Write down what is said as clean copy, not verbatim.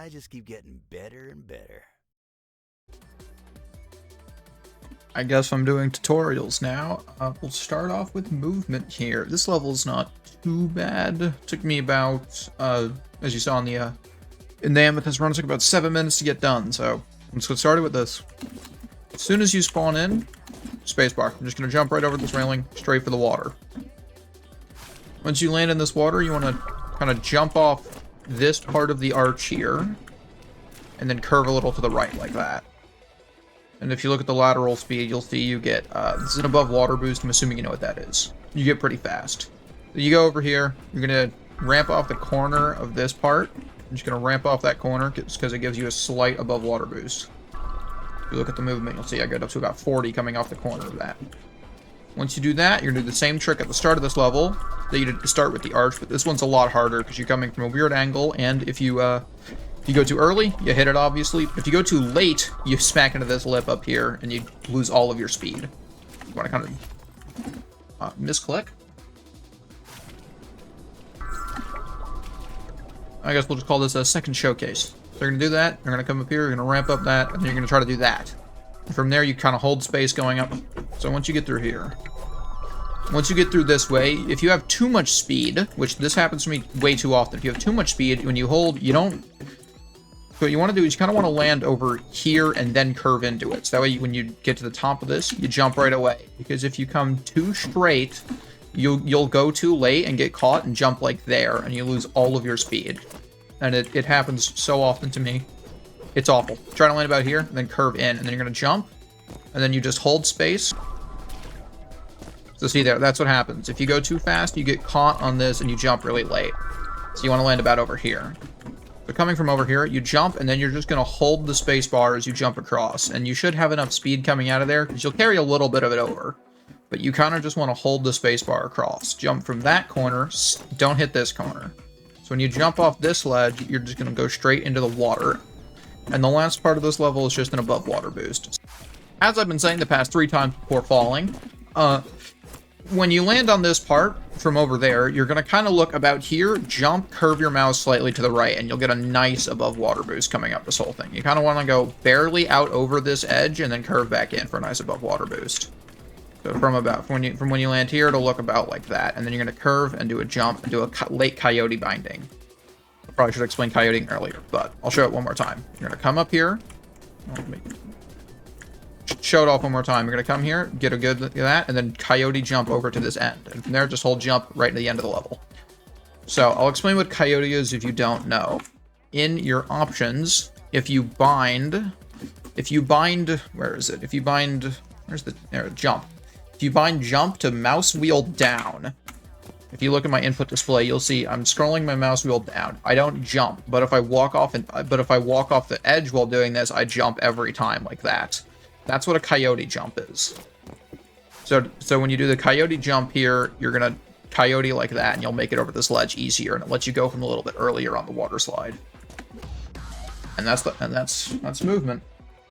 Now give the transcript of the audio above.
I just keep getting better and better. I guess I'm doing tutorials now. We'll start off with movement here. This level's not too bad. Took me about, as you saw in the Amethyst run, it took about 7 minutes to get done, so let's get started with this. As soon as you spawn in, spacebar. I'm just going to jump right over this railing, straight for the water. Once you land in this water, you want to kind of jump off this part of the arch here, and then curve a little to the right like that. And if you look at the lateral speed, you'll see you get, this is an above water boost. I'm assuming you know what that is. You get pretty fast. So you go over here, you're going to ramp off the corner of this part. I'm just going to ramp off that corner because it gives you a slight above water boost. If you look at the movement, you'll see I get up to about 40 coming off the corner of that. Once you do that, you're going to do the same trick at the start of this level that you did to start with the arch, but this one's a lot harder because you're coming from a weird angle, and if you go too early, you hit it, obviously. If you go too late, you smack into this lip up here, and you lose all of your speed. You want to kind of misclick. I guess we'll just call this a second showcase. So you're going to do that, you're going to come up here, you're going to ramp up that, and then you're going to try to do that. And from there, you kind of hold space going up. So once you get through here, once you get through this way, if you have too much speed, which this happens to me way too often, if you have too much speed, when you hold, you don't... So what you want to do is you kind of want to land over here and then curve into it. So that way, when you get to the top of this, you jump right away. Because if you come too straight, you'll go too late and get caught and jump like there, and you lose all of your speed. And it happens so often to me. It's awful. Try to land about here, and then curve in, and then you're going to jump, and then you just hold space. So see there, that's what happens. If you go too fast, you get caught on this, and you jump really late. So you want to land about over here. So coming from over here, you jump, and then you're just going to hold the space bar as you jump across. And you should have enough speed coming out of there, because you'll carry a little bit of it over. But you kind of just want to hold the space bar across. Jump from that corner, don't hit this corner. So when you jump off this ledge, you're just going to go straight into the water. And the last part of this level is just an above water boost. As I've been saying the past 3 times before falling, when you land on this part from over there, you're going to kind of look about here, jump, curve your mouse slightly to the right, and you'll get a nice above water boost coming up this whole thing. You kind of want to go barely out over this edge and then curve back in for a nice above water boost. So from when you land here, it'll look about like that, and then you're going to curve and do a jump and do a late coyote binding. I probably should explain coyoting earlier, but I'll show it one more time. You're going to come up here. Show it off one more time. You're going to come here, get a good look at that, and then coyote jump over to this end. And from there, just hold jump right to the end of the level. So I'll explain what coyote is if you don't know. In your options, if you bind, where is it? If you bind, jump. If you bind jump to mouse wheel down, if you look at my input display, you'll see I'm scrolling my mouse wheel down. I don't jump, but if I walk off the edge while doing this, I jump every time like that. That's what a coyote jump is. So when you do the coyote jump here, you're gonna coyote like that, and you'll make it over this ledge easier, and it lets you go from a little bit earlier on the water slide. And that's movement.